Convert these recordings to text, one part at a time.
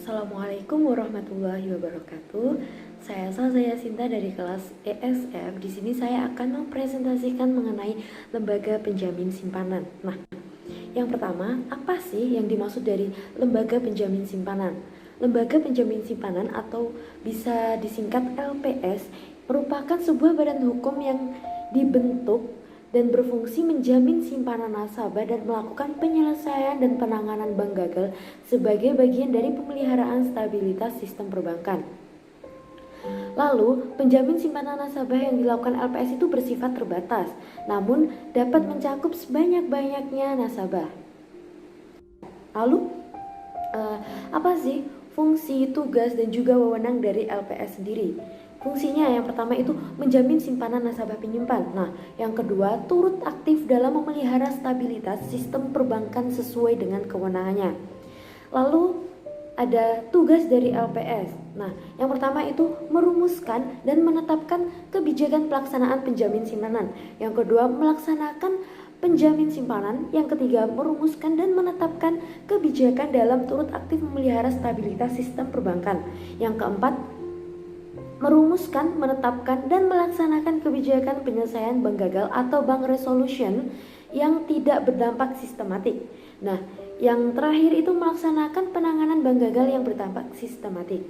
Assalamualaikum warahmatullahi wabarakatuh. Saya Sinta dari kelas ESF. Di sini saya akan mempresentasikan mengenai lembaga penjamin simpanan. Nah, yang pertama, apa sih yang dimaksud dari lembaga penjamin simpanan? Lembaga penjamin simpanan atau bisa disingkat LPS merupakan sebuah badan hukum yang dibentuk dan berfungsi menjamin simpanan nasabah dan melakukan penyelesaian dan penanganan bank gagal sebagai bagian dari pemeliharaan stabilitas sistem perbankan. Lalu, penjamin simpanan nasabah yang dilakukan LPS itu bersifat terbatas, namun dapat mencakup sebanyak-banyaknya nasabah. Lalu, apa sih fungsi, tugas, dan juga wewenang dari LPS sendiri? Fungsinya yang pertama itu menjamin simpanan nasabah penyimpan. Nah, yang kedua turut aktif dalam memelihara stabilitas sistem perbankan sesuai dengan kewenangannya. Lalu ada tugas dari LPS. Nah, yang pertama itu merumuskan dan menetapkan kebijakan pelaksanaan penjamin simpanan. Yang kedua melaksanakan penjamin simpanan. Yang ketiga merumuskan dan menetapkan kebijakan dalam turut aktif memelihara stabilitas sistem perbankan. Yang keempat merumuskan, menetapkan, dan melaksanakan kebijakan penyelesaian bank gagal atau bank resolution yang tidak berdampak sistematik. Nah, yang terakhir itu melaksanakan penanganan bank gagal yang berdampak sistematik.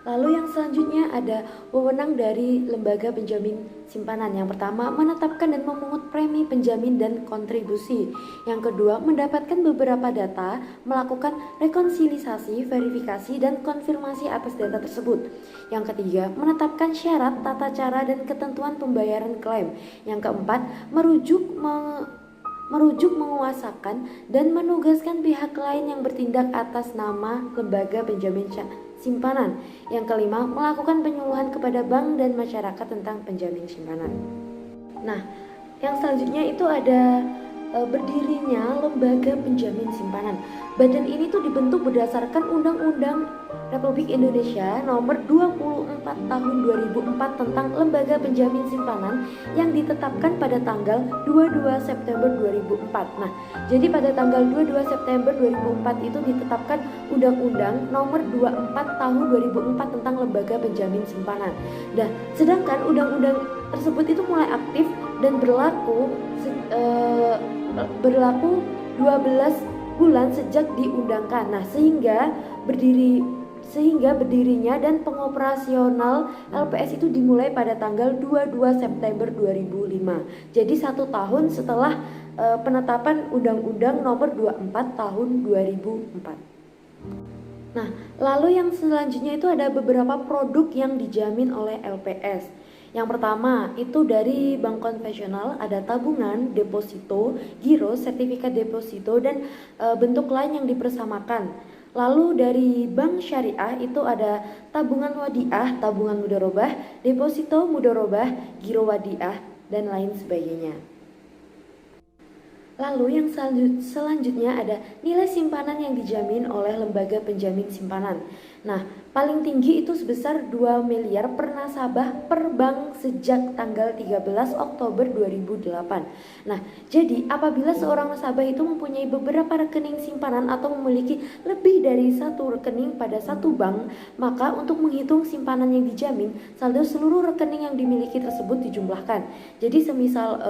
Lalu yang selanjutnya ada wewenang dari lembaga penjamin simpanan. Yang pertama, menetapkan dan memungut premi penjamin dan kontribusi. Yang kedua, mendapatkan beberapa data, melakukan rekonsiliasi, verifikasi, dan konfirmasi atas data tersebut. Yang ketiga, menetapkan syarat, tata cara, dan ketentuan pembayaran klaim. Yang keempat, merujuk, menguasakan, dan menugaskan pihak lain yang bertindak atas nama lembaga penjamin simpanan. Yang kelima, melakukan penyuluhan kepada bank dan masyarakat tentang penjamin simpanan. Nah, yang selanjutnya itu ada berdirinya lembaga penjamin simpanan. Badan ini tuh dibentuk berdasarkan Undang-Undang Republik Indonesia Nomor 24 Tahun 2004 tentang Lembaga Penjamin Simpanan yang ditetapkan pada tanggal 22 September 2004. Nah, jadi pada tanggal 22 September 2004 itu ditetapkan Undang-Undang Nomor 24 Tahun 2004 tentang Lembaga Penjamin Simpanan. Nah, sedangkan undang-undang tersebut itu mulai aktif dan berlaku 12 bulan sejak diundangkan. Nah, sehingga berdirinya dan pengoperasional LPS itu dimulai pada tanggal 22 September 2005. Jadi 1 tahun setelah penetapan Undang-Undang Nomor 24 Tahun 2004. Nah, lalu yang selanjutnya itu ada beberapa produk yang dijamin oleh LPS. Yang pertama itu dari bank konvensional ada tabungan, deposito, giro, sertifikat deposito, dan bentuk lain yang dipersamakan. Lalu dari bank syariah itu ada tabungan wadiah, tabungan mudharabah, deposito mudharabah, giro wadiah, dan lain sebagainya. Lalu yang selanjutnya ada nilai simpanan yang dijamin oleh lembaga penjamin simpanan. Nah, paling tinggi itu sebesar 2 miliar per nasabah per bank sejak tanggal 13 Oktober 2008. Nah, jadi apabila seorang nasabah itu mempunyai beberapa rekening simpanan atau memiliki lebih dari satu rekening pada satu bank, maka untuk menghitung simpanan yang dijamin, saldo seluruh rekening yang dimiliki tersebut dijumlahkan. Jadi semisal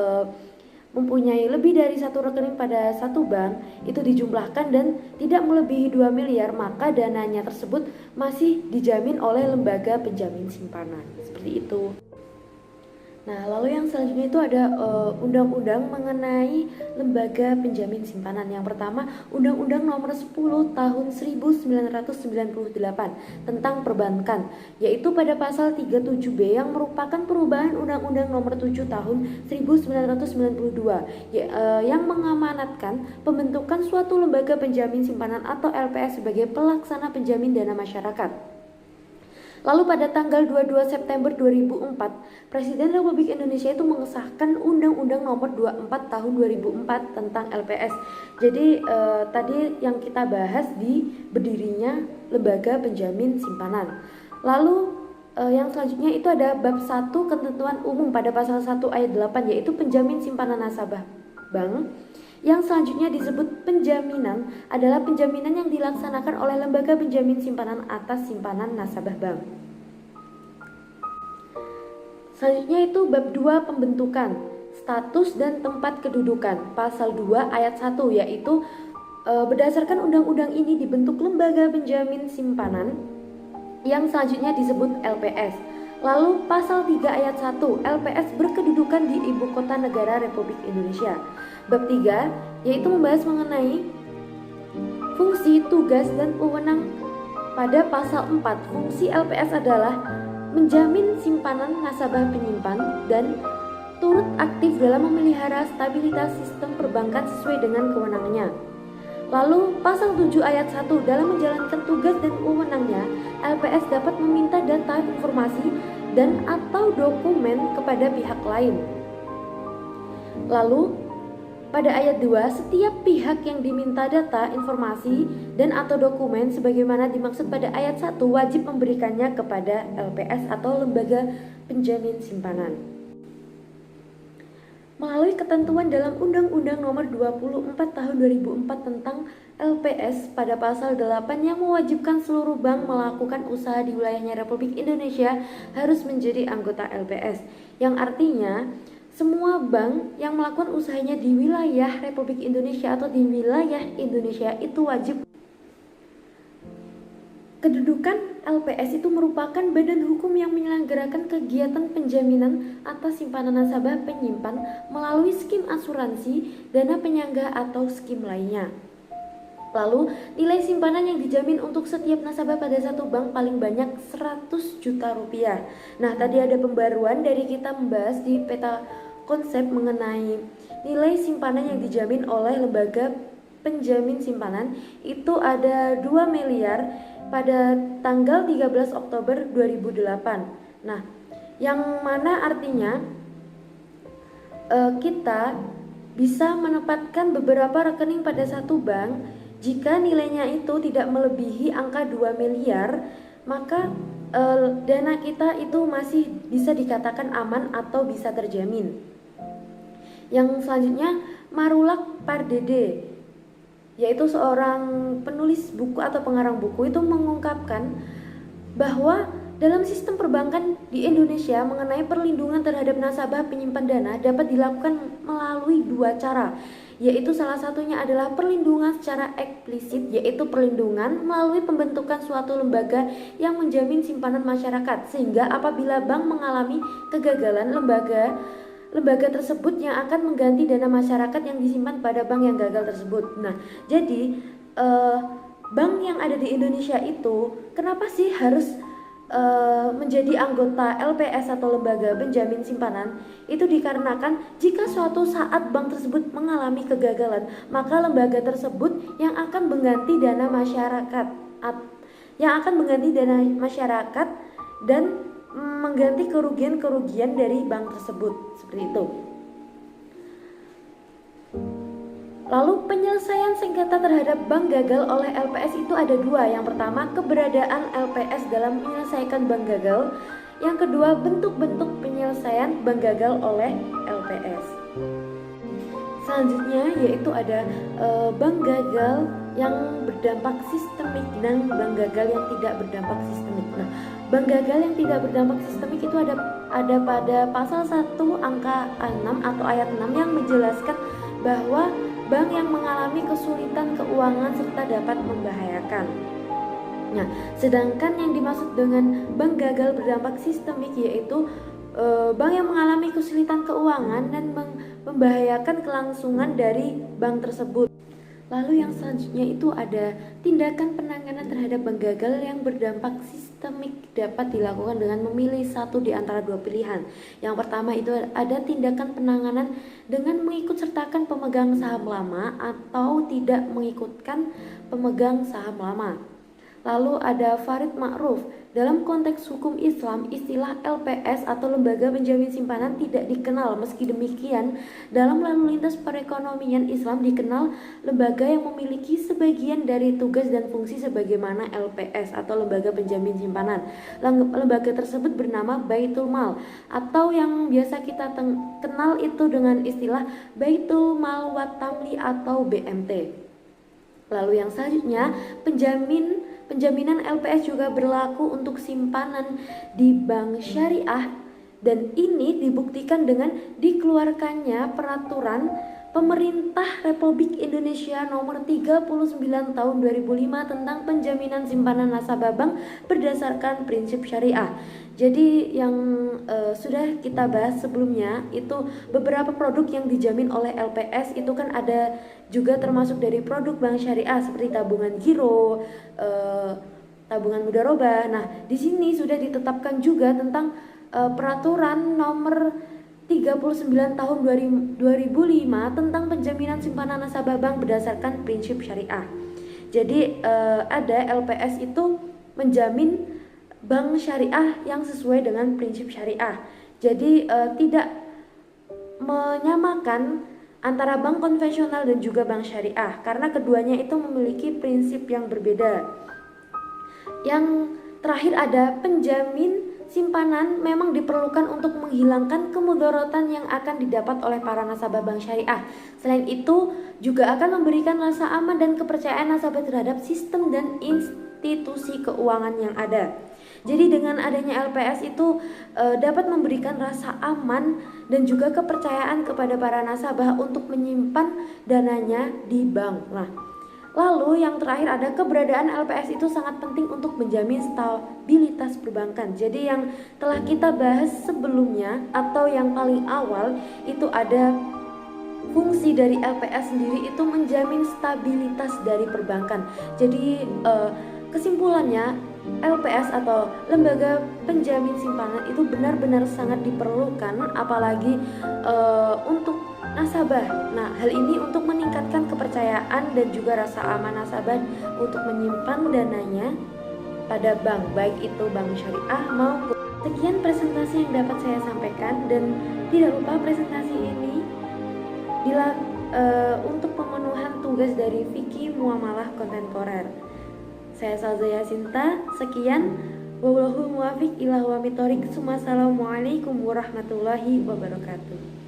mempunyai lebih dari satu rekening pada satu bank itu dijumlahkan dan tidak melebihi 2 miliar, maka dananya tersebut masih dijamin oleh lembaga penjamin simpanan. Seperti itu. Nah, lalu yang selanjutnya itu ada undang-undang mengenai lembaga penjamin simpanan. Yang pertama, Undang-Undang Nomor 10 Tahun 1998 tentang perbankan, yaitu pada pasal 37B yang merupakan perubahan Undang-Undang Nomor 7 Tahun 1992 yang mengamanatkan pembentukan suatu lembaga penjamin simpanan atau LPS sebagai pelaksana penjamin dana masyarakat. Lalu pada tanggal 22 September 2004, Presiden Republik Indonesia itu mengesahkan Undang-Undang Nomor 24 Tahun 2004 tentang LPS. Jadi tadi yang kita bahas di berdirinya Lembaga Penjamin Simpanan. Lalu yang selanjutnya itu ada bab 1 ketentuan umum pada pasal 1 ayat 8, yaitu penjamin simpanan nasabah bank. Yang selanjutnya disebut penjaminan adalah penjaminan yang dilaksanakan oleh lembaga penjamin simpanan atas simpanan nasabah bank. Selanjutnya itu bab 2 pembentukan, status dan tempat kedudukan. Pasal 2 ayat 1 yaitu berdasarkan undang-undang ini dibentuk lembaga penjamin simpanan yang selanjutnya disebut LPS. Lalu pasal 3 ayat 1 LPS berkedudukan di Ibu Kota Negara Republik Indonesia. Bab 3 yaitu membahas mengenai fungsi, tugas, dan wewenang. Pada pasal 4 fungsi LPS adalah menjamin simpanan nasabah penyimpan dan turut aktif dalam memelihara stabilitas sistem perbankan sesuai dengan kewenangannya. Lalu pasal 7 ayat 1 dalam menjalankan tugas dan wewenangnya, LPS dapat meminta data, informasi, dan atau dokumen kepada pihak lain. Lalu pada ayat 2, setiap pihak yang diminta data, informasi, dan atau dokumen sebagaimana dimaksud pada ayat 1 wajib memberikannya kepada LPS atau lembaga penjamin simpanan. Melalui ketentuan dalam Undang-Undang Nomor 24 Tahun 2004 tentang LPS pada pasal 8 yang mewajibkan seluruh bank melakukan usaha di wilayahnya Republik Indonesia harus menjadi anggota LPS, yang artinya semua bank yang melakukan usahanya di wilayah Republik Indonesia atau di wilayah Indonesia itu wajib. Kedudukan LPS itu merupakan badan hukum yang menyelenggarakan kegiatan penjaminan atas simpanan nasabah penyimpan melalui skim asuransi, dana penyangga atau skim lainnya. Lalu, nilai simpanan yang dijamin untuk setiap nasabah pada satu bank paling banyak 100 juta rupiah. Nah, tadi ada pembaruan dari kita membahas di peta konsep mengenai nilai simpanan yang dijamin oleh lembaga penjamin simpanan itu ada 2 miliar pada tanggal 13 Oktober 2008. Nah, yang mana artinya kita bisa menempatkan beberapa rekening pada satu bank. Jika nilainya itu tidak melebihi angka 2 miliar, maka dana kita itu masih bisa dikatakan aman atau bisa terjamin. Yang selanjutnya Marulak Pardede, yaitu seorang penulis buku atau pengarang buku, itu mengungkapkan bahwa dalam sistem perbankan di Indonesia mengenai perlindungan terhadap nasabah penyimpan dana dapat dilakukan melalui 2 cara, yaitu salah satunya adalah perlindungan secara eksplisit, yaitu perlindungan melalui pembentukan suatu lembaga yang menjamin simpanan masyarakat, sehingga apabila bank mengalami kegagalan, lembaga tersebut yang akan mengganti dana masyarakat yang disimpan pada bank yang gagal tersebut. Nah, jadi bank yang ada di Indonesia itu kenapa sih harus menjadi anggota LPS atau lembaga penjamin simpanan? Itu dikarenakan jika suatu saat bank tersebut mengalami kegagalan, maka lembaga tersebut yang akan mengganti dana masyarakat dan mengganti kerugian-kerugian dari bank tersebut, seperti itu. Lalu penyelesaian sengketa terhadap bank gagal oleh LPS itu ada 2. Yang pertama, keberadaan LPS dalam menyelesaikan bank gagal. Yang kedua, bentuk-bentuk penyelesaian bank gagal oleh LPS. Selanjutnya yaitu ada bank gagal yang berdampak sistemik dan bank gagal yang tidak berdampak sistemik. Nah, bank gagal yang tidak berdampak sistemik itu ada pada pasal 1 angka 6 atau ayat 6 yang menjelaskan bahwa bank yang mengalami kesulitan keuangan serta dapat membahayakan. Nah, sedangkan yang dimaksud dengan bank gagal berdampak sistemik yaitu bank yang mengalami kesulitan keuangan dan membahayakan kelangsungan dari bank tersebut. Lalu yang selanjutnya itu ada tindakan penanganan terhadap bank gagal yang berdampak sistemik dapat dilakukan dengan memilih satu di antara 2 pilihan. Yang pertama itu ada tindakan penanganan dengan mengikut sertakan pemegang saham lama atau tidak mengikutkan pemegang saham lama. Lalu ada Farid Ma'ruf. Dalam konteks hukum Islam, istilah LPS atau Lembaga Penjamin Simpanan tidak dikenal. Meski demikian, dalam lalu lintas perekonomian Islam dikenal lembaga yang memiliki sebagian dari tugas dan fungsi sebagaimana LPS atau Lembaga Penjamin Simpanan. Lembaga tersebut bernama Baitul Mal atau yang biasa kita kenal itu dengan istilah Baitul Mal wa Tamli atau BMT. Lalu yang selanjutnya, penjaminan LPS juga berlaku untuk simpanan di bank syariah, dan ini dibuktikan dengan dikeluarkannya peraturan Pemerintah Republik Indonesia nomor 39 tahun 2005 tentang penjaminan simpanan nasabah bank berdasarkan prinsip syariah. Jadi yang sudah kita bahas sebelumnya itu beberapa produk yang dijamin oleh LPS itu kan ada juga termasuk dari produk bank syariah seperti tabungan giro, tabungan mudharabah. Nah, di sini sudah ditetapkan juga tentang peraturan nomor 39 tahun 2005 tentang penjaminan simpanan nasabah bank berdasarkan prinsip syariah. Jadi ada LPS itu menjamin bank syariah yang sesuai dengan prinsip syariah. Jadi tidak menyamakan antara bank konvensional dan juga bank syariah karena keduanya itu memiliki prinsip yang berbeda. Yang terakhir ada penjamin simpanan memang diperlukan untuk menghilangkan kemudaratan yang akan didapat oleh para nasabah bank syariah. Selain itu, juga akan memberikan rasa aman dan kepercayaan nasabah terhadap sistem dan institusi keuangan yang ada. Jadi dengan adanya LPS itu dapat memberikan rasa aman dan juga kepercayaan kepada para nasabah untuk menyimpan dananya di bank. Nah, lalu yang terakhir ada keberadaan LPS itu sangat penting untuk menjamin stabilitas perbankan. Jadi yang telah kita bahas sebelumnya atau yang paling awal itu ada fungsi dari LPS sendiri itu menjamin stabilitas dari perbankan. Jadi kesimpulannya LPS atau Lembaga Penjamin Simpanan itu benar-benar sangat diperlukan apalagi untuk nasabah. Nah, hal ini untuk meningkatkan kepercayaan dan juga rasa aman nasabah untuk menyimpan dananya pada bank, baik itu bank syariah maupun. Sekian presentasi yang dapat saya sampaikan, dan tidak lupa presentasi ini untuk pemenuhan tugas dari fikih muamalah kontemporer. Saya Salzaya Sinta, sekian. Wallahul muwaffiq ila aqwamit thoriq. Wassalamualaikum warahmatullahi wabarakatuh.